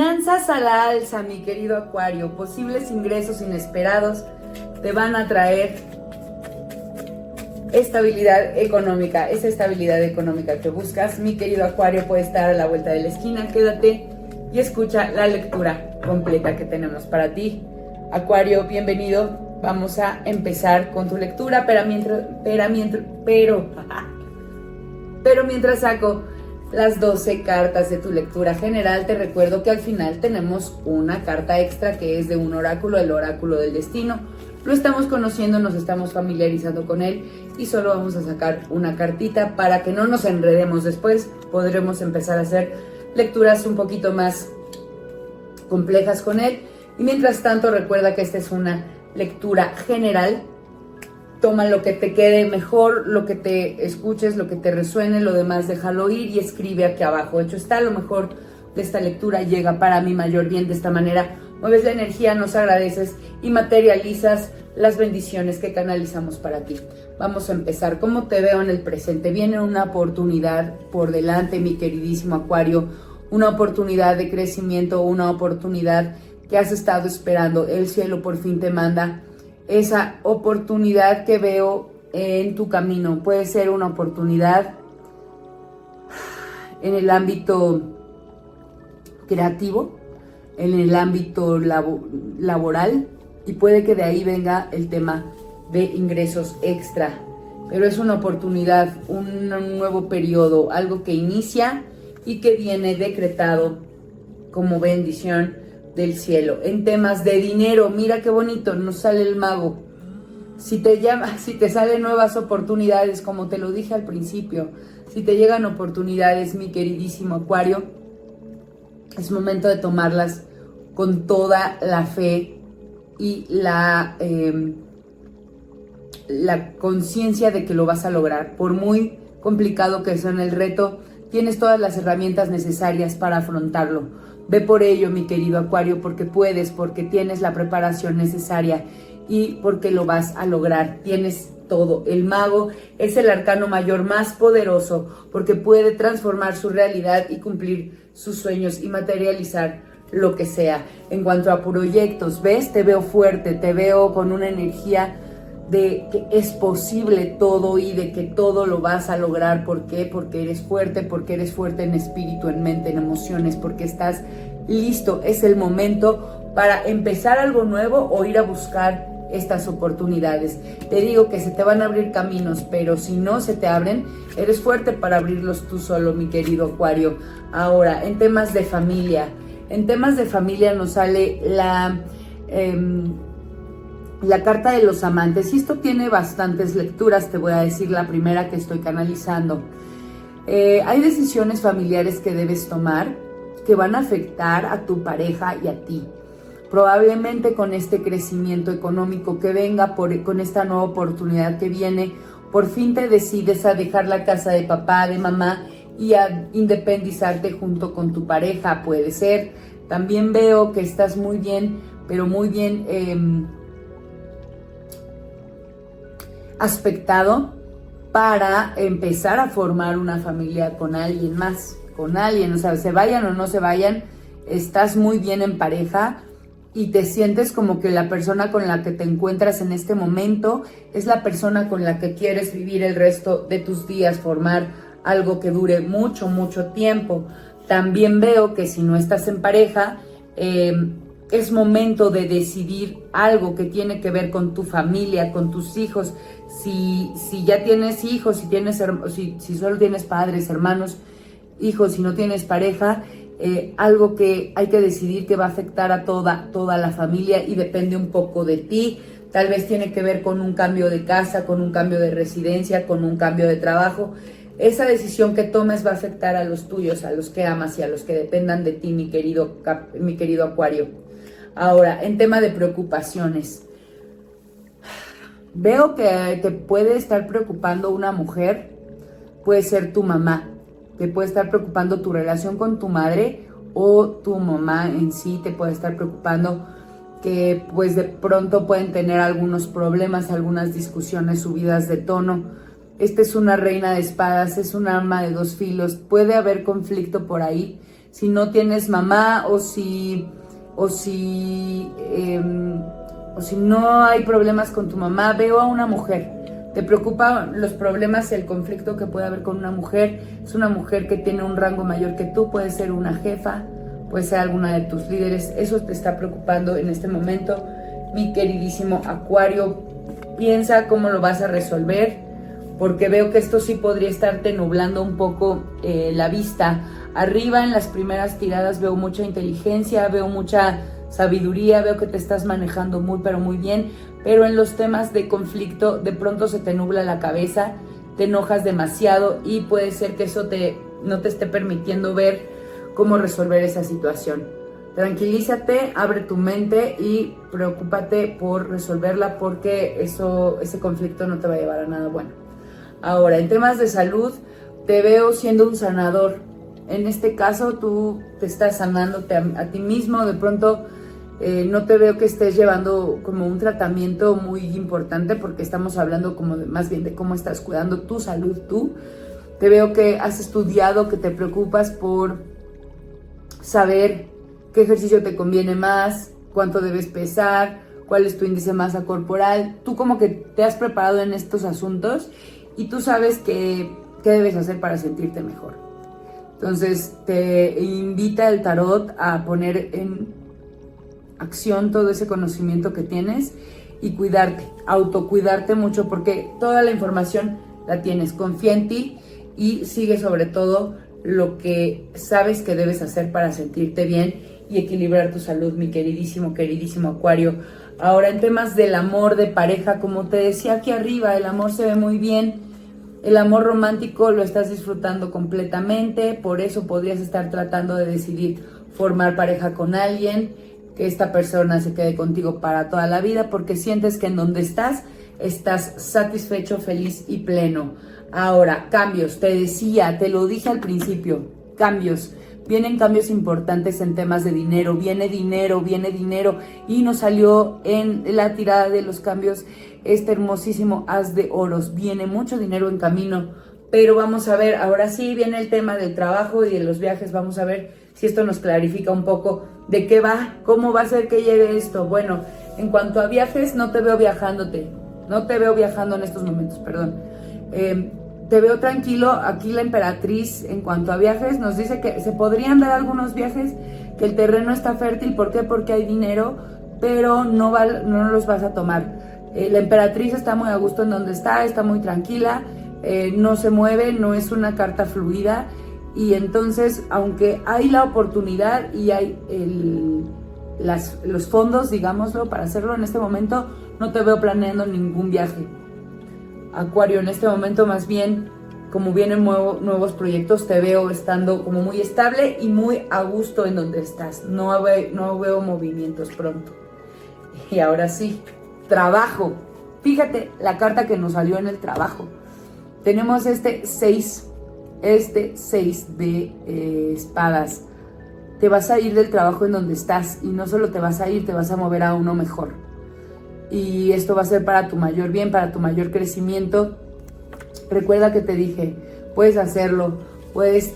Finanzas a la alza, mi querido Acuario. Posibles ingresos inesperados te van a traer estabilidad económica. Esa estabilidad económica que buscas, mi querido Acuario, puede estar a la vuelta de la esquina. Quédate y escucha la lectura completa que tenemos para ti. Acuario, bienvenido. Vamos a empezar con tu lectura, pero mientras saco las 12 cartas de tu lectura general, te recuerdo que al final tenemos una carta extra que es de un oráculo, el oráculo del destino. Lo estamos conociendo, nos estamos familiarizando con él y solo vamos a sacar una cartita para que no nos enredemos después. Podremos empezar a hacer lecturas un poquito más complejas con él. Y mientras tanto, recuerda que esta es una lectura general. Toma lo que te quede mejor, lo que te escuches, lo que te resuene, lo demás déjalo ir y escribe aquí abajo. Hecho está, lo mejor de esta lectura llega para mi mayor bien. De esta manera mueves la energía, nos agradeces y materializas las bendiciones que canalizamos para ti. Vamos a empezar. ¿Cómo te veo en el presente? Viene una oportunidad por delante, mi queridísimo Acuario. Una oportunidad de crecimiento, una oportunidad que has estado esperando. El cielo por fin te manda esa oportunidad que veo en tu camino. Puede ser una oportunidad en el ámbito creativo, en el ámbito laboral, y puede que de ahí venga el tema de ingresos extra. Pero es una oportunidad, un nuevo periodo, algo que inicia y que viene decretado como bendición del cielo. En temas de dinero, mira qué bonito, nos sale el mago. Si te salen nuevas oportunidades, como te lo dije al principio, si te llegan oportunidades, mi queridísimo Acuario, es momento de tomarlas con toda la fe y la conciencia de que lo vas a lograr. Por muy complicado que sea el reto, tienes todas las herramientas necesarias para afrontarlo. Ve por ello, mi querido Acuario, porque puedes, porque tienes la preparación necesaria y porque lo vas a lograr. Tienes todo. El mago es el arcano mayor más poderoso porque puede transformar su realidad y cumplir sus sueños y materializar lo que sea. En cuanto a proyectos, ¿ves? Te veo fuerte, te veo con una energía de que es posible todo y de que todo lo vas a lograr. ¿Por qué? Porque eres fuerte en espíritu, en mente, en emociones, porque estás listo. Es el momento para empezar algo nuevo o ir a buscar estas oportunidades. Te digo que se te van a abrir caminos, pero si no se te abren, eres fuerte para abrirlos tú solo, mi querido Acuario. Ahora, en temas de familia nos sale la carta de los amantes, y esto tiene bastantes lecturas. Te voy a decir la primera que estoy canalizando. Hay decisiones familiares que debes tomar que van a afectar a tu pareja y a ti. Probablemente con este crecimiento económico que venga, con esta nueva oportunidad que viene, por fin te decides a dejar la casa de papá, de mamá y a independizarte junto con tu pareja. Puede ser. También veo que estás muy bien, pero muy bien aspectado para empezar a formar una familia con alguien más, o sea, se vayan o no se vayan, estás muy bien en pareja y te sientes como que la persona con la que te encuentras en este momento es la persona con la que quieres vivir el resto de tus días, formar algo que dure mucho, mucho tiempo. También veo que si no estás en pareja, es momento de decidir algo que tiene que ver con tu familia, con tus hijos. Si ya tienes hijos, si solo tienes padres, hermanos, hijos, si no tienes pareja, algo que hay que decidir que va a afectar a toda la familia y depende un poco de ti. Tal vez tiene que ver con un cambio de casa, con un cambio de residencia, con un cambio de trabajo. Esa decisión que tomes va a afectar a los tuyos, a los que amas y a los que dependan de ti, mi querido Acuario. Ahora, en tema de preocupaciones, veo que te puede estar preocupando una mujer, puede ser tu mamá, te puede estar preocupando tu relación con tu madre o tu mamá en sí, te puede estar preocupando que pues de pronto pueden tener algunos problemas, algunas discusiones subidas de tono. Esta es una reina de espadas, es un arma de dos filos, puede haber conflicto por ahí si no tienes mamá o si no hay problemas con tu mamá, veo a una mujer. ¿Te preocupan los problemas y el conflicto que puede haber con una mujer? Es una mujer que tiene un rango mayor que tú, puede ser una jefa, puede ser alguna de tus líderes. Eso te está preocupando en este momento, mi queridísimo Acuario. Piensa cómo lo vas a resolver, porque veo que esto sí podría estarte nublando un poco la vista. Arriba en las primeras tiradas veo mucha inteligencia, veo mucha sabiduría, veo que te estás manejando muy pero muy bien, pero en los temas de conflicto de pronto se te nubla la cabeza, te enojas demasiado y puede ser que eso no te esté permitiendo ver cómo resolver esa situación. Tranquilízate, abre tu mente y preocúpate por resolverla, porque ese conflicto no te va a llevar a nada bueno. Ahora, en temas de salud, te veo siendo un sanador. En este caso, tú te estás sanándote a ti mismo. De pronto, no te veo que estés llevando como un tratamiento muy importante, porque estamos hablando más bien de cómo estás cuidando tu salud tú. Te veo que has estudiado, que te preocupas por saber qué ejercicio te conviene más, cuánto debes pesar, cuál es tu índice de masa corporal. Tú como que te has preparado en estos asuntos y tú sabes qué debes hacer para sentirte mejor. Entonces te invita el tarot a poner en acción todo ese conocimiento que tienes y cuidarte, autocuidarte mucho, porque toda la información la tienes. Confía en ti y sigue sobre todo lo que sabes que debes hacer para sentirte bien y equilibrar tu salud, mi queridísimo Acuario. Ahora, en temas del amor de pareja, como te decía aquí arriba, el amor se ve muy bien. El amor romántico lo estás disfrutando completamente, por eso podrías estar tratando de decidir formar pareja con alguien, que esta persona se quede contigo para toda la vida, porque sientes que en donde estás satisfecho, feliz y pleno. Ahora, cambios, te decía, te lo dije al principio, cambios. Vienen cambios importantes en temas de dinero, viene dinero, y nos salió en la tirada de los cambios este hermosísimo as de oros. Viene mucho dinero en camino, pero vamos a ver, ahora sí viene el tema del trabajo y de los viajes. Vamos a ver si esto nos clarifica un poco de qué va, cómo va a ser que llegue esto. Bueno, en cuanto a viajes, no te veo viajando en estos momentos, perdón. Te veo tranquilo. Aquí la emperatriz, en cuanto a viajes, nos dice que se podrían dar algunos viajes, que el terreno está fértil. ¿Por qué? Porque hay dinero, pero no los vas a tomar. La emperatriz está muy a gusto en donde está muy tranquila, no se mueve, no es una carta fluida, y entonces, aunque hay la oportunidad y hay los fondos, digámoslo, para hacerlo en este momento, no te veo planeando ningún viaje. Acuario, en este momento más bien, como vienen nuevos proyectos, te veo estando como muy estable y muy a gusto en donde estás. No veo movimientos pronto. Y ahora sí, trabajo. Fíjate la carta que nos salió en el trabajo. Tenemos este 6 de espadas. Te vas a ir del trabajo en donde estás, y no solo te vas a ir, te vas a mover a uno mejor. Y esto va a ser para tu mayor bien, para tu mayor crecimiento. Recuerda que te dije, puedes hacerlo,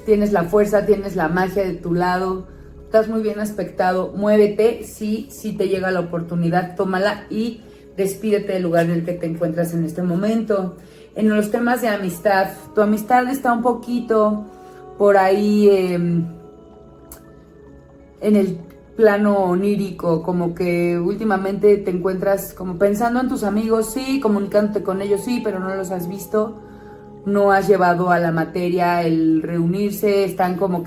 tienes la fuerza, tienes la magia de tu lado, estás muy bien aspectado. Muévete, si te llega la oportunidad, tómala y despídete del lugar en el que te encuentras en este momento. En los temas de amistad, tu amistad está un poquito por ahí en el plano onírico, como que últimamente te encuentras como pensando en tus amigos, sí, comunicándote con ellos, sí, pero no los has visto, no has llevado a la materia el reunirse. Están como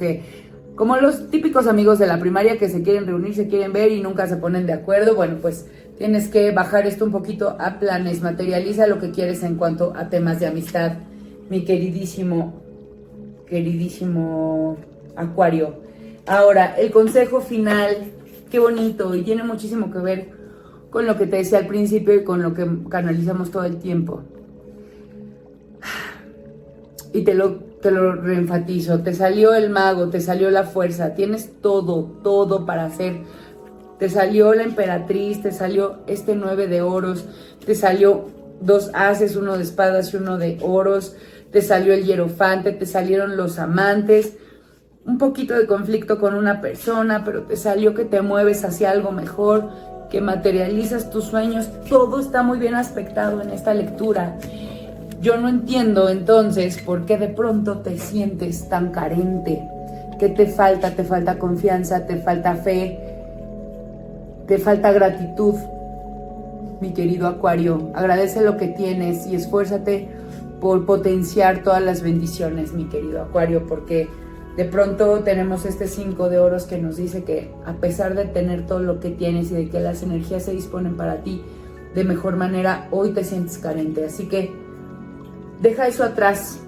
los típicos amigos de la primaria que se quieren reunir, se quieren ver y nunca se ponen de acuerdo. Bueno, pues tienes que bajar esto un poquito a planes, materializa lo que quieres en cuanto a temas de amistad, mi queridísimo Acuario. Ahora, el consejo final, qué bonito, y tiene muchísimo que ver con lo que te decía al principio y con lo que canalizamos todo el tiempo. Y te lo reenfatizo, te salió el mago, te salió la fuerza, tienes todo para hacer. Te salió la emperatriz, te salió este 9 de oros, te salió 2 ases, 1 de espadas y 1 de oros, te salió el hierofante, te salieron los amantes. un poquito de conflicto con una persona, pero te salió que te mueves hacia algo mejor, que materializas tus sueños. Todo está muy bien aspectado en esta lectura. Yo no entiendo entonces por qué de pronto te sientes tan carente. ¿Qué te falta? Te falta confianza, te falta fe, te falta gratitud. Mi querido Acuario, agradece lo que tienes y esfuérzate por potenciar todas las bendiciones, mi querido Acuario, porque de pronto tenemos este 5 de oros que nos dice que a pesar de tener todo lo que tienes y de que las energías se disponen para ti de mejor manera, hoy te sientes carente. Así que deja eso atrás,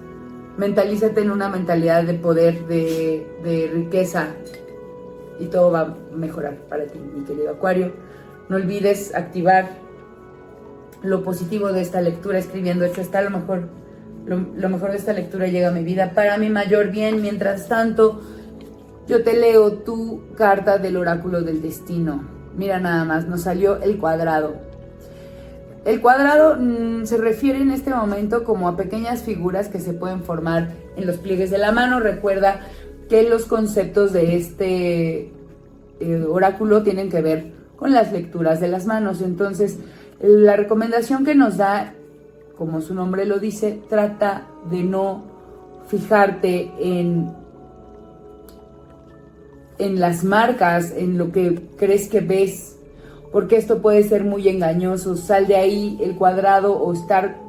mentalízate en una mentalidad de poder, de riqueza, y todo va a mejorar para ti, mi querido Acuario. No olvides activar lo positivo de esta lectura escribiendo: hecho está, lo mejor de esta lectura llega a mi vida para mi mayor bien. Mientras tanto, yo te leo tu carta del oráculo del destino. Mira nada más, nos salió el cuadrado. El cuadrado se refiere en este momento como a pequeñas figuras que se pueden formar en los pliegues de la mano. Recuerda que los conceptos de este oráculo tienen que ver con las lecturas de las manos. Entonces, la recomendación que nos da, como su nombre lo dice, trata de no fijarte en las marcas, en lo que crees que ves, porque esto puede ser muy engañoso. Sal de ahí. El cuadrado, o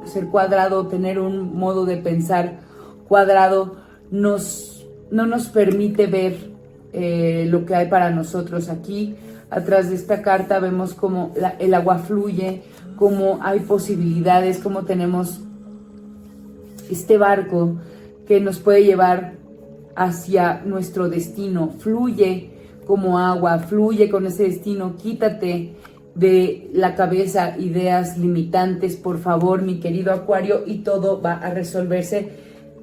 ser cuadrado, tener un modo de pensar cuadrado, no nos permite ver lo que hay para nosotros aquí. Atrás de esta carta vemos cómo el agua fluye, cómo hay posibilidades, cómo tenemos este barco que nos puede llevar hacia nuestro destino. Fluye como agua, fluye con ese destino. Quítate de la cabeza ideas limitantes, por favor, mi querido Acuario, y todo va a resolverse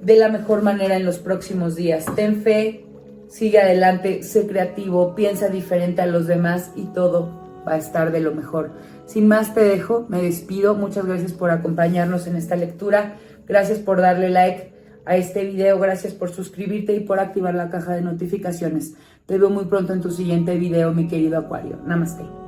de la mejor manera en los próximos días. Ten fe, sigue adelante, sé creativo, piensa diferente a los demás y todo va a estar de lo mejor. Sin más te dejo, me despido. Muchas gracias por acompañarnos en esta lectura. Gracias por darle like a este video, gracias por suscribirte y por activar la caja de notificaciones. Te veo muy pronto en tu siguiente video, mi querido Acuario. Namaste.